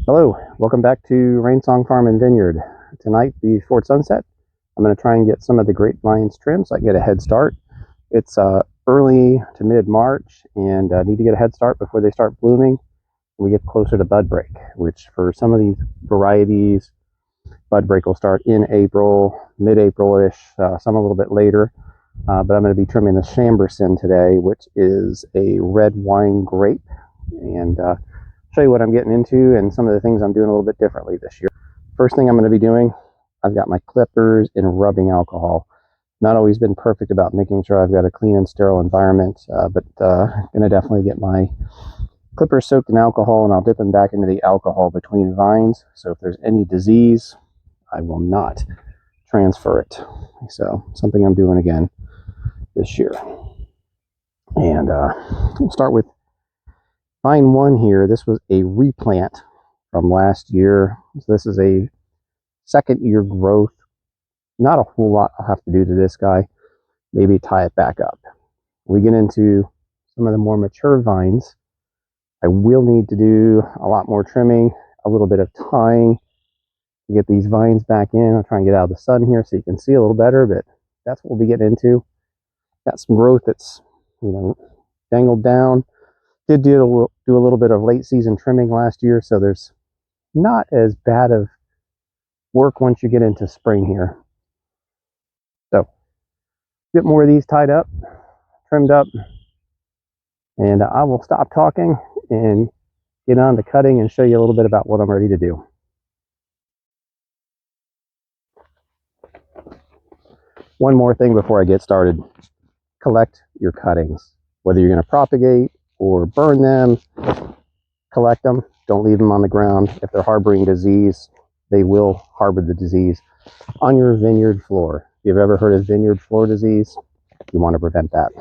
Hello, welcome back to Rainsong Farm and Vineyard. Tonight, before sunset, I'm going to try and get some of the grapevines trimmed so I can get a head start. It's early to mid-March, and I need to get a head start before they start blooming. We get closer to bud break, which for some of these varieties, bud break will start in April, mid-April-ish, some a little bit later. But I'm going to be trimming the Chambourcin today, which is a red wine grape, and show you what I'm getting into and some of the things I'm doing a little bit differently this year. First thing I'm going to be doing, I've got my clippers in rubbing alcohol. Not always been perfect about making sure I've got a clean and sterile environment, but I'm going to definitely get my clippers soaked in alcohol, and I'll dip them back into the alcohol between vines. So if there's any disease, I will not transfer it. So something I'm doing again this year. And we'll start with vine 1 here. This was a replant from last year. So this is a second year growth. Not a whole lot I'll have to do to this guy. Maybe tie it back up. We get into some of the more mature vines. I will need to do a lot more trimming, a little bit of tying to get these vines back in. I'll try and get out of the sun here so you can see a little better, but that's what we'll be getting into. Got some growth that's, dangled down. Did do a little bit of late season trimming last year, so there's not as bad of work once you get into spring here. So get more of these tied up, trimmed up, and I will stop talking and get on to cutting and show you a little bit about what I'm ready to do. One more thing before I get started. Collect your cuttings. Whether you're going to propagate or burn them, collect them. Don't leave them on the ground. If they're harboring disease, they will harbor the disease on your vineyard floor. If you've ever heard of vineyard floor disease, you want to prevent that.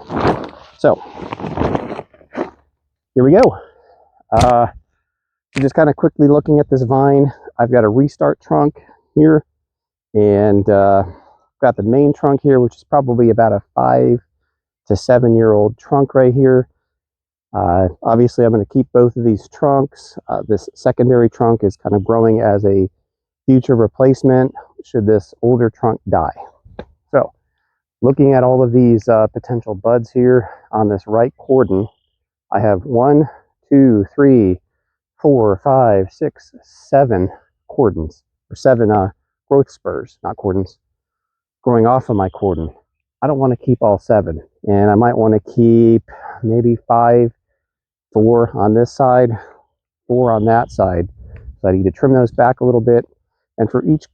So, here we go. Just kind of quickly looking at this vine, I've got a restart trunk here, and got the main trunk here, which is probably about a 5 to 7 year old trunk right here. Obviously, I'm going to keep both of these trunks. This secondary trunk is kind of growing as a future replacement should this older trunk die. So, looking at all of these potential buds here on this right cordon, I have 1, 2, 3, 4, 5, 6, 7 cordons, or 7 growth spurs, not cordons, growing off of my cordon. I don't want to keep all 7, and I might want to keep maybe 5, 4 on this side, 4 on that side. So I need to trim those back a little bit, and for each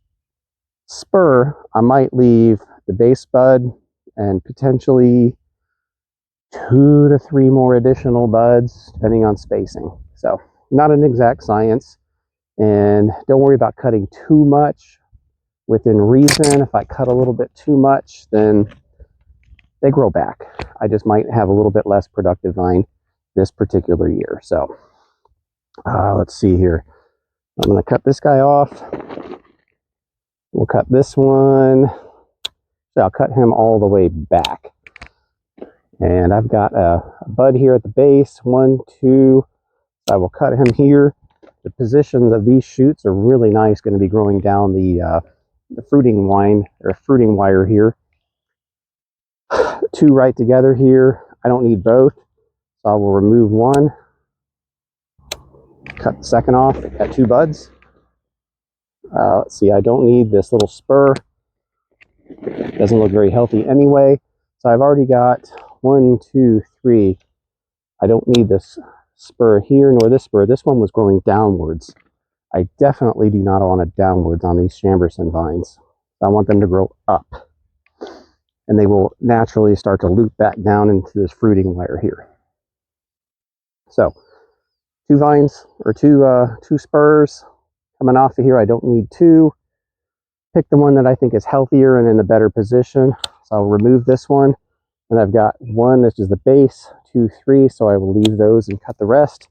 spur, I might leave the base bud and potentially 2 to 3 more additional buds, depending on spacing. So not an exact science, and don't worry about cutting too much. Within reason, if I cut a little bit too much, then they grow back. I just might have a little bit less productive vine this particular year. So let's see here. I'm going to cut this guy off. We'll cut this one. So I'll cut him all the way back. And I've got a bud here at the base. 1, 2. I will cut him here. The positions of these shoots are really nice. Going to be growing down the fruiting wire here. 2 right together here. I don't need both, so I will remove one. Cut the second off. Got 2 buds. Let's see. I don't need this little spur. Doesn't look very healthy anyway. So I've already got 1, 2, 3. I don't need this spur here nor this spur. This one was growing downwards. I definitely do not want it downwards on these Chambourcin vines. I want them to grow up, and they will naturally start to loop back down into this fruiting wire here. So 2 vines, or 2 spurs coming off of here. I don't need 2. Pick the one that I think is healthier and in a better position. So I'll remove this one, and I've got 1, this is the base, 2, 3, so I will leave those and cut the rest.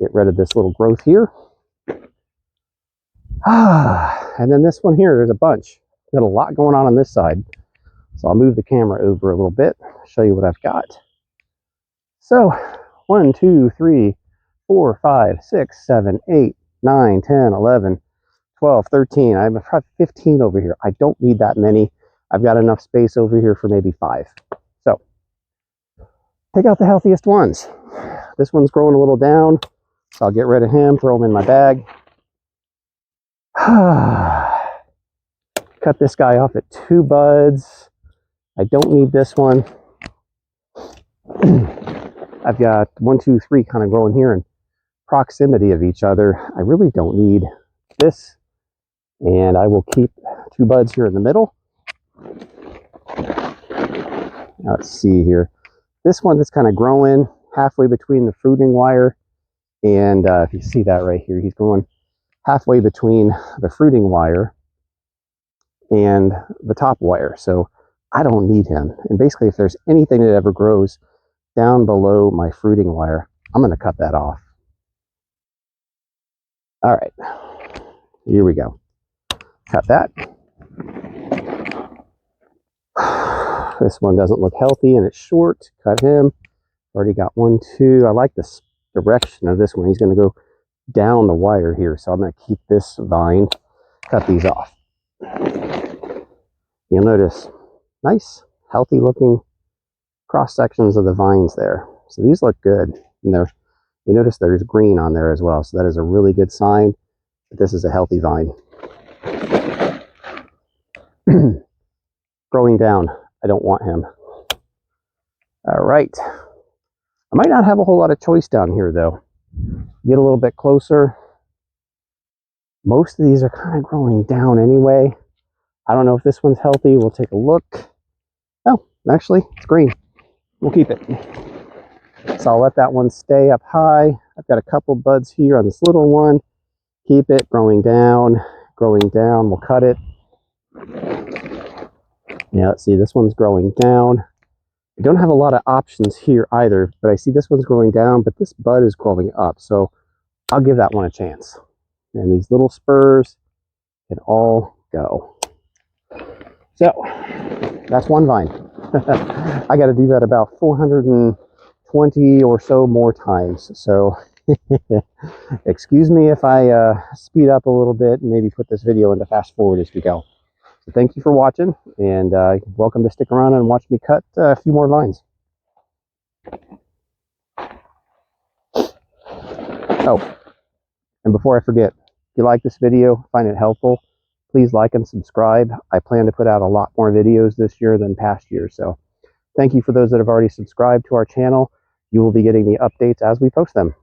Get rid of this little growth here. And then this one here is a bunch. Got a lot going on this side. So I'll move the camera over a little bit, show you what I've got. So 1, 2, 3, 4, 5, 6, 7, 8, 9, 10, 11, 12, 13. I have 15 over here. I don't need that many. I've got enough space over here for maybe 5. So pick out the healthiest ones. This one's growing a little down, so I'll get rid of him, throw him in my bag. Cut this guy off at 2 buds. I don't need this one. I've got 1, 2, 3 kind of growing here in proximity of each other. I really don't need this, and I will keep 2 buds here in the middle. Now let's see here. This one that's kind of growing halfway between the fruiting wire and if you see that right here, he's growing halfway between the fruiting wire and the top wire. So I don't need him. And basically, if there's anything that ever grows down below my fruiting wire, I'm going to cut that off. All right, here we go. Cut that. This one doesn't look healthy and it's short. Cut him. Already got 1, 2. I like this direction of this one. He's going to go down the wire here, so I'm going to keep this vine. Cut these off. You'll notice nice, healthy looking cross sections of the vines there. So these look good. And you notice there's green on there as well. So that is a really good sign that this is a healthy vine. Growing down. I don't want him. All right. I might not have a whole lot of choice down here though. Get a little bit closer. Most of these are kind of growing down anyway. I don't know if this one's healthy. We'll take a look. Oh, actually, it's green. We'll keep it. So I'll let that one stay up high. I've got a couple buds here on this little one. Keep it growing down, growing down. We'll cut it. Yeah, let's see, this one's growing down. I don't have a lot of options here either, but I see this one's growing down, but this bud is growing up. So I'll give that one a chance. And these little spurs can all go. So that's one vine. I got to do that about 420 or so more times. So excuse me if I speed up a little bit and maybe put this video into fast forward as we go. So thank you for watching, and welcome to stick around and watch me cut a few more vines. Oh, and before I forget, if you like this video, find it helpful, please like and subscribe. I plan to put out a lot more videos this year than past years. So thank you for those that have already subscribed to our channel. You will be getting the updates as we post them.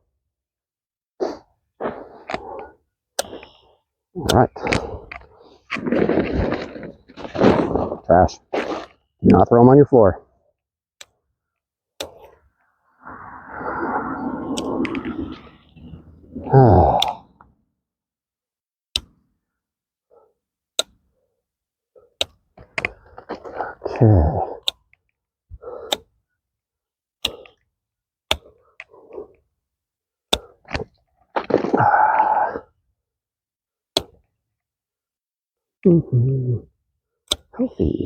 All right. Trash. Do not throw them on your floor. Okay. Healthy.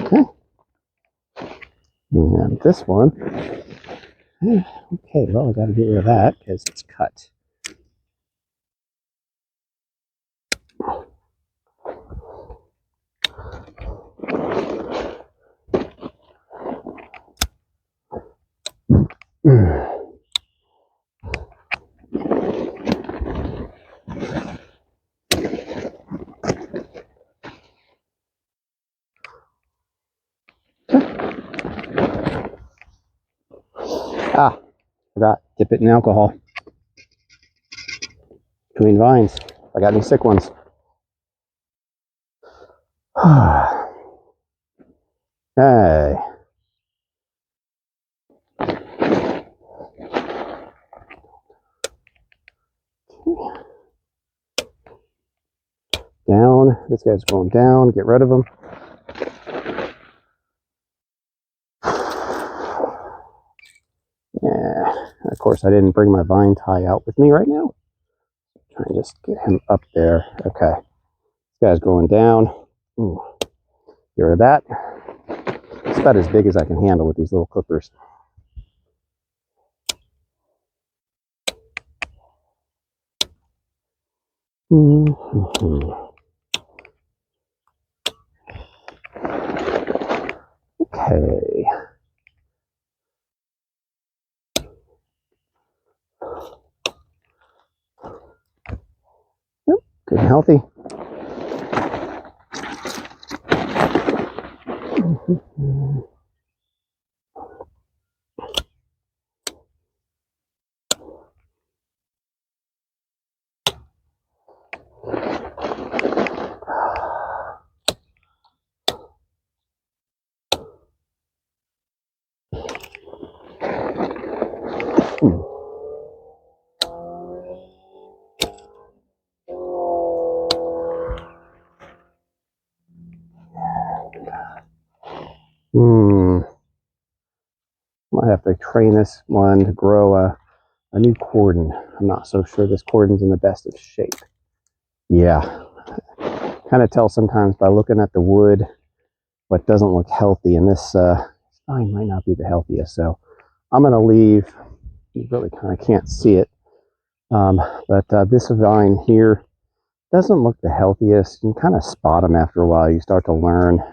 Okay. And this one. Okay, well, I got to get rid of that because it's cut. Ah, forgot. Dip it in alcohol. Between vines. I got any sick ones. Hey. Down. This guy's going down. Get rid of him. Yeah. Of course, I didn't bring my vine tie out with me right now. Try and just get him up there. Okay. This guy's going down. Ooh. Get rid of that. It's about as big as I can handle with these little clippers. Okay. Yep, good and healthy. Might have to train this one to grow a new cordon. I'm not so sure this cordon's in the best of shape. Yeah, kind of tell sometimes by looking at the wood what doesn't look healthy, and this vine might not be the healthiest. So I'm going to leave. You really kind of can't see it, but this vine here doesn't look the healthiest. You can kind of spot them after a while. You start to learn.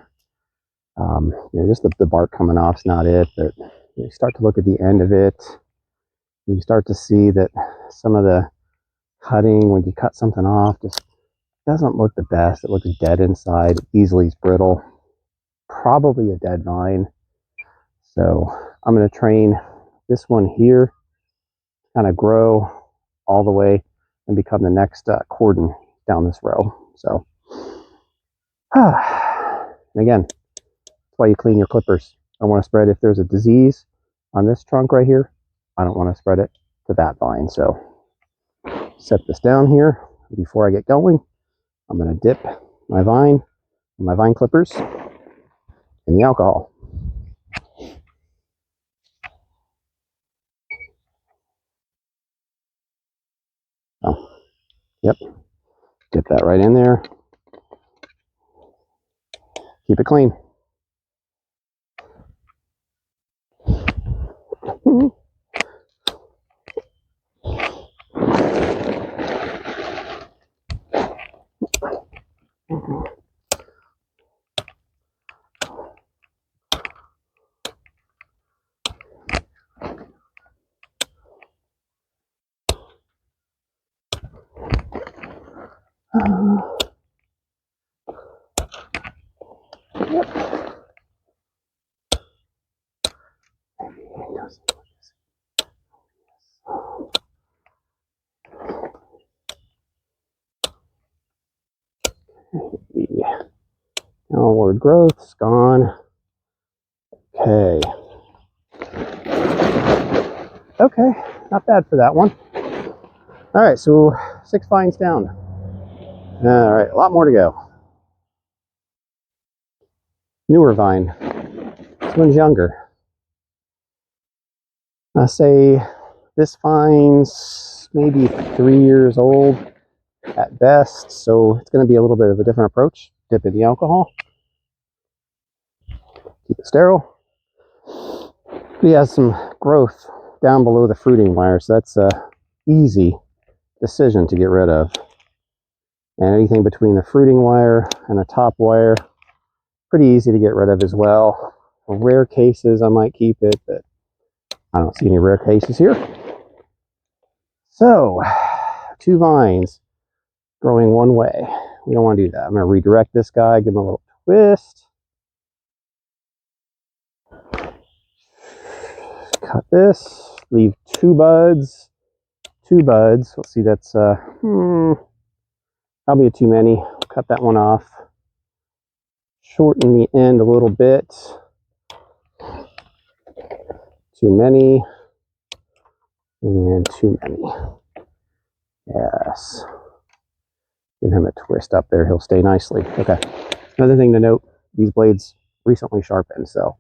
Just the bark coming off is not it, but you start to look at the end of it. You start to see that some of the cutting, when you cut something off, just doesn't look the best. It looks dead inside, easily is brittle. Probably a dead vine. So I'm going to train this one here, kind of grow all the way and become the next cordon down this row. So, and again, that's why you clean your clippers. I want to spread, if there's a disease on this trunk right here, I don't want to spread it to that vine. So set this down here. Before I get going, I'm going to dip my vine clippers in the alcohol. Oh, yep. Dip that right in there. Keep it clean. Yeah. Downward growth's gone. Okay. Okay, not bad for that one. All right, so 6 vines down. All right, a lot more to go. Newer vine. This one's younger. I say this vine's maybe 3 years old at best, so it's going to be a little bit of a different approach. Dip in the alcohol. Keep it sterile. He has some growth down below the fruiting wire, so that's a easy decision to get rid of. And anything between the fruiting wire and the top wire, pretty easy to get rid of as well. For rare cases, I might keep it, but I don't see any rare cases here. So, 2 vines growing one way. We don't want to do that. I'm going to redirect this guy, give him a little twist. Cut this, leave 2 buds. 2 buds. Let's see, that's probably too many. Cut that one off. Shorten the end a little bit. Too many. And too many. Yes. Give him a twist up there. He'll stay nicely. Okay. Another thing to note, these blades recently sharpened, so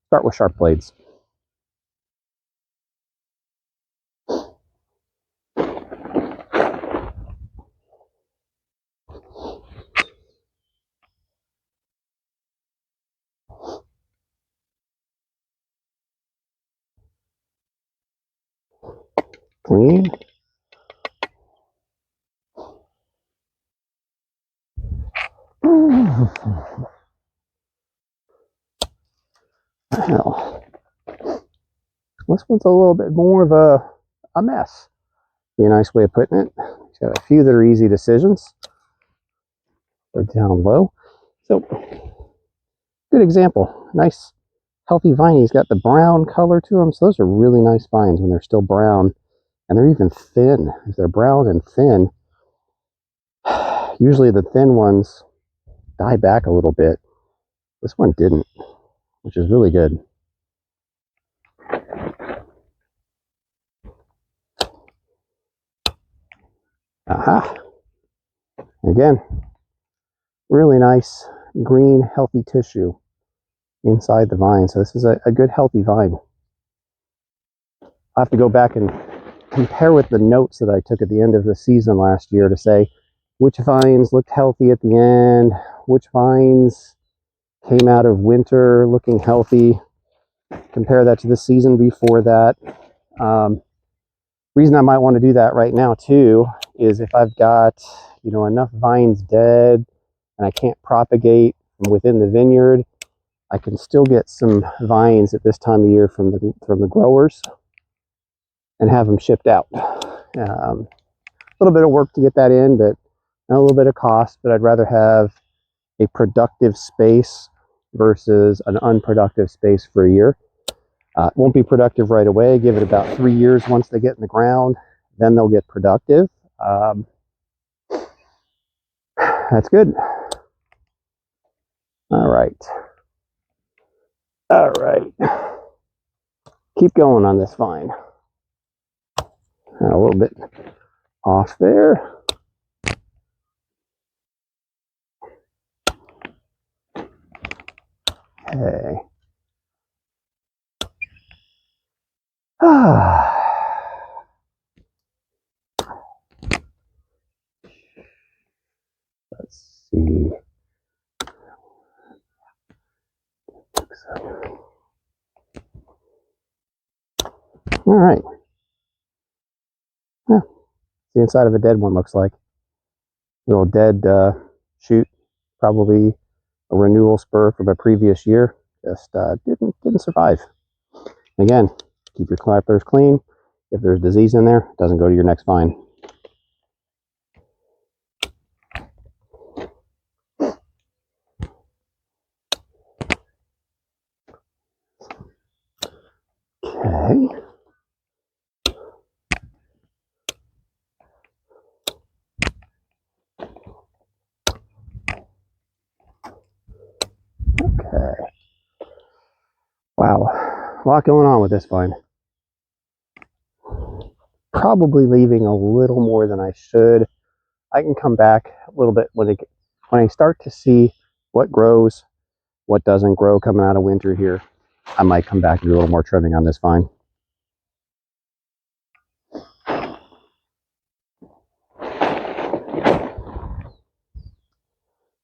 start with sharp blades. clean. Well, this one's a little bit more of a mess. Be a nice way of putting it. It's got a few that are easy decisions. They're down low. So, good example. Nice, healthy vine. He's got the brown color to them. So those are really nice vines when they're still brown. And they're even thin. If they're brown and thin, usually the thin ones die back a little bit. This one didn't, which is really good. Aha. Again, really nice green, healthy tissue inside the vine. So this is a good, healthy vine. I'll have to go back and compare with the notes that I took at the end of the season last year to say which vines looked healthy at the end, which vines came out of winter looking healthy. Compare that to the season before that. Reason I might want to do that right now too is if I've got, you know, enough vines dead and I can't propagate from within the vineyard, I can still get some vines at this time of year from the growers and have them shipped out. A little bit of work to get that in, but a little bit of cost, but I'd rather have a productive space versus an unproductive space for a year. It won't be productive right away. Give it about 3 years once they get in the ground, then they'll get productive. That's good. All right. All right. Keep going on this vine. A little bit off there. Okay. Let's see. All right. Yeah. The inside of a dead one looks like. Little dead shoot, probably a renewal spur from a previous year. Just didn't survive. Again, keep your clappers clean. If there's disease in there, it doesn't go to your next vine. Okay. Okay. Wow. A lot going on with this vine. Probably leaving a little more than I should. I can come back a little bit when I start to see what grows, what doesn't grow coming out of winter here. I might come back and do a little more trimming on this vine.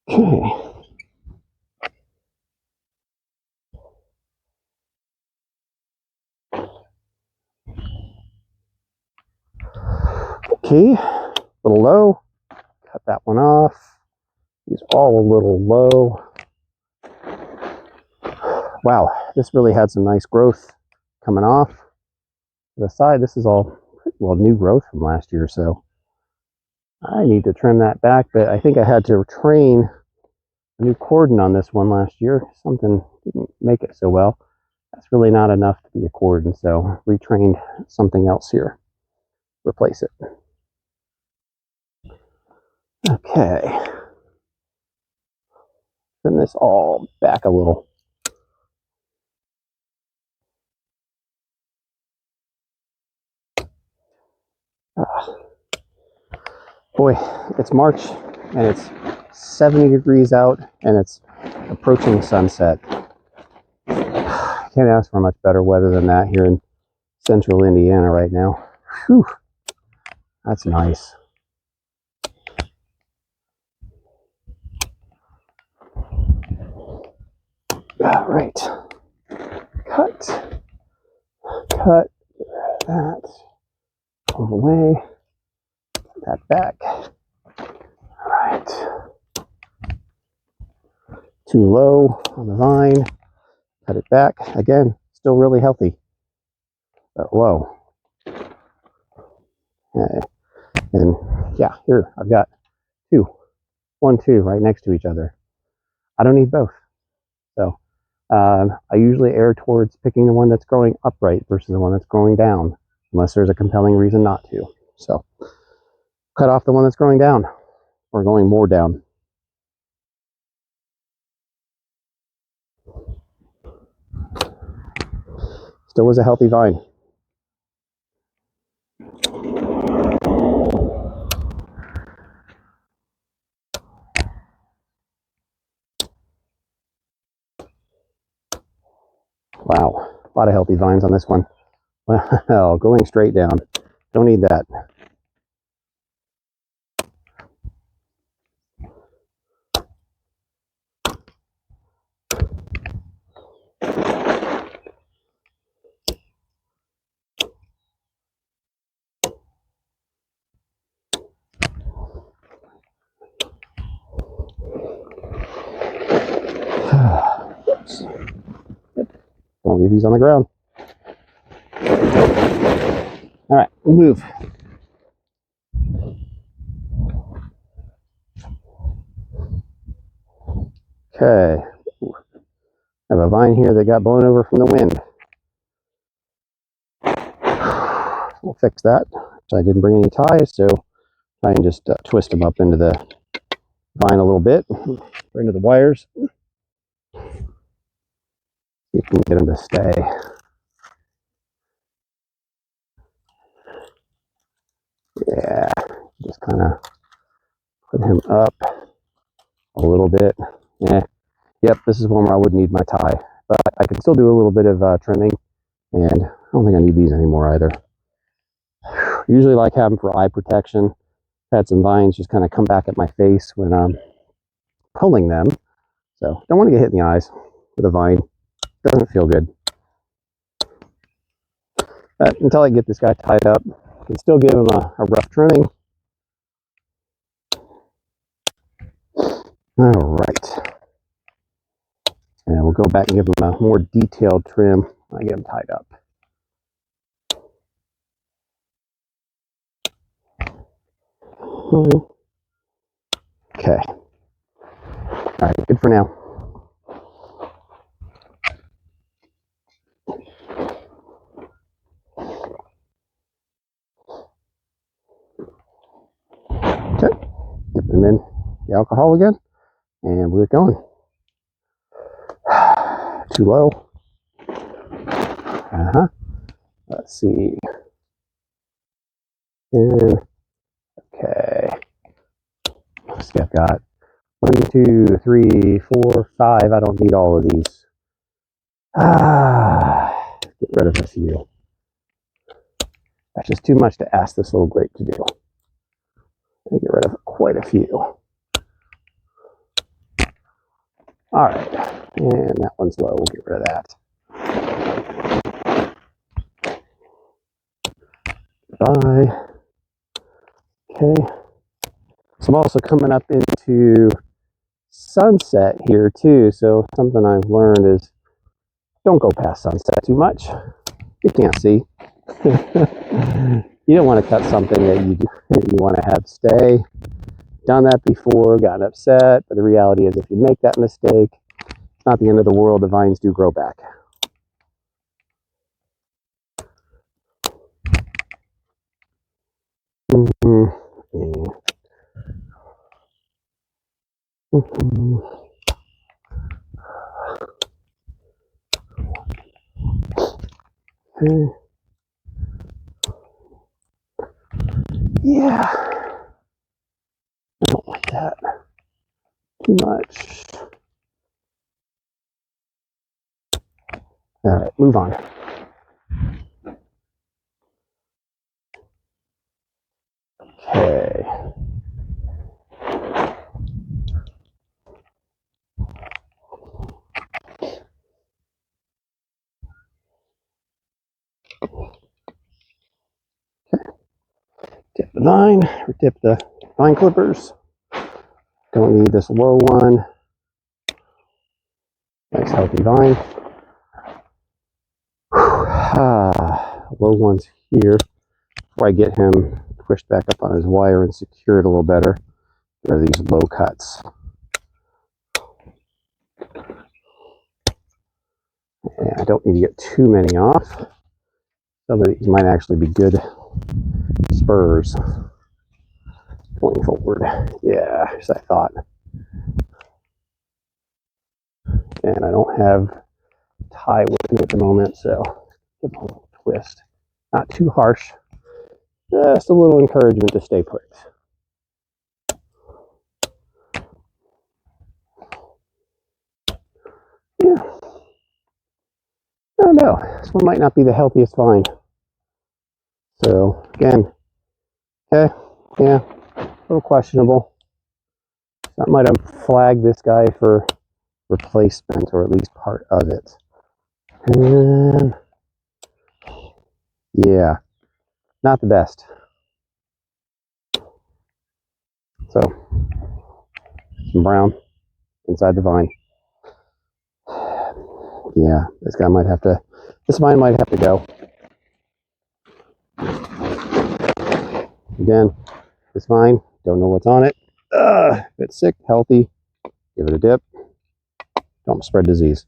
Okay. Okay, a little low. Cut that one off. These all a little low. Wow, this really had some nice growth coming off. To the side, this is all pretty well new growth from last year, so I need to trim that back, but I think I had to train a new cordon on this one last year. Something didn't make it so well. That's really not enough to be a cordon, so retrained something else here. Replace it. Okay. Trim this all back a little. Boy, it's March and it's 70 degrees out and it's approaching sunset. Can't ask for much better weather than that here in central Indiana right now. Whew, that's nice. All right, cut that. Move away. Put that back. All right. Too low on the vine. Cut it back. Again, still really healthy, but low. Okay. And yeah, here I've got two. 1, 2 right next to each other. I don't need both. So I usually err towards picking the one that's growing upright versus the one that's growing down, unless there's a compelling reason not to. So cut off the one that's growing down or going more down. Still was a healthy vine. Wow, a lot of healthy vines on this one. Well, going straight down. Don't need that. Oops. Don't leave these on the ground. All right, we'll move. Okay. I have a vine here that got blown over from the wind. We'll fix that. So I didn't bring any ties, so try and just twist them up into the vine a little bit, or into the wires. See if we can get them to stay. Yeah, just kind of put him up a little bit. Yeah, yep, this is one where I would need my tie, but I can still do a little bit of trimming, and I don't think I need these anymore either. Usually like having for eye protection. Had some vines just kind of come back at my face when I'm pulling them, so don't want to get hit in the eyes with a vine. Doesn't feel good. But until I get this guy tied up, I can still give him a rough trimming. All right. And we'll go back and give him a more detailed trim when I get him tied up. Okay. All right, good for now. Okay. Dip them in the alcohol again, and we're going. Too low. Let's see. And, okay. Let's see, I've got 1, 2, 3, 4, 5. I don't need all of these. Get rid of a few. That's just too much to ask this little grape to do. Get rid of quite a few. All right, and that one's low. We'll get rid of that. Bye. Okay. So I'm also coming up into sunset here too. So something I've learned is don't go past sunset too much. You can't see. You don't want to cut something that you want to have stay. Done that before, gotten upset, but the reality is if you make that mistake, it's not the end of the world. The vines do grow back. Yeah. Yeah, I don't like that too much. All right, move on. Okay. vine, dip the vine clippers. Don't need this low one. Nice healthy vine. Low one's here. Before I get him pushed back up on his wire and secured a little better, there are these low cuts. And I don't need to get too many off. Some of these might actually be good spurs going forward. Yeah, as I thought. And I don't have tie with me at the moment, so give them a little twist. Not too harsh. Just a little encouragement to stay put. Yeah. I don't know. This one might not be the healthiest vine. So, again, okay, yeah, a little questionable. So I might have flagged this guy for replacement, or at least part of it. And yeah, not the best. So, some brown inside the vine. Yeah, this vine might have to go. Again, this vine, don't know what's on it. If it's sick, healthy, give it a dip. Don't spread disease.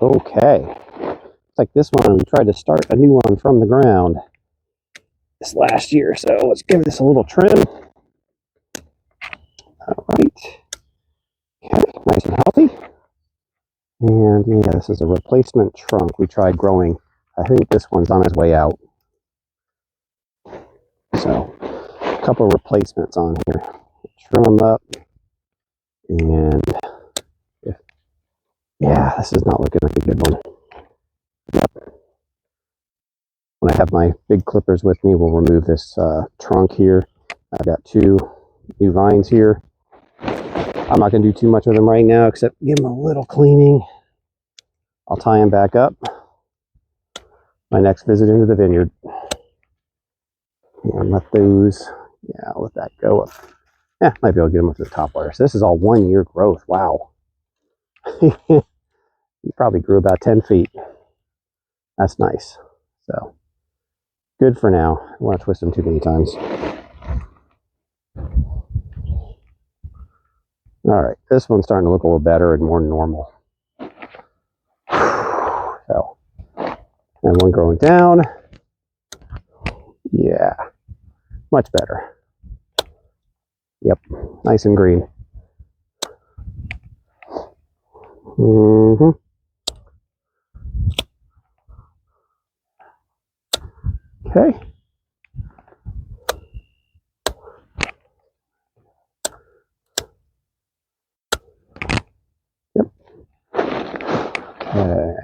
Okay. It's like this one, we tried to start a new one from the ground this last year, so let's give this a little trim. All right. Okay, nice and healthy. And yeah, this is a replacement trunk we tried growing. I think this one's on its way out. So, a couple of replacements on here. Trim them up. And yeah, this is not looking like a good one. Yep. When I have my big clippers with me, we'll remove this trunk here. I've got 2 new vines here. I'm not going to do too much with them right now, except give them a little cleaning. I'll tie them back up. My next visit into the vineyard. And let those, yeah, I'll let that go up. Yeah, might be able to get them up to the top layer. So this is all 1 year growth. Wow. He probably grew about 10 feet. That's nice. So, good for now. I don't want to twist them too many times. All right, this one's starting to look a little better and more normal. So, and one growing down. Yeah, much better. Yep, nice and green. Okay. Yep. Okay.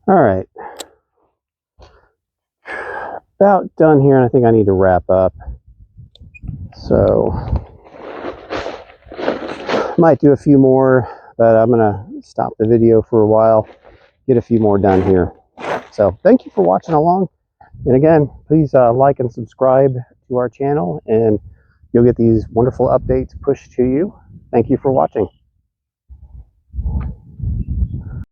All right. About done here, and I think I need to wrap up. So, might do a few more, but I'm going to stop the video for a while, get a few more done here. So, thank you for watching along. And again, please like and subscribe to our channel, and you'll get these wonderful updates pushed to you. Thank you for watching.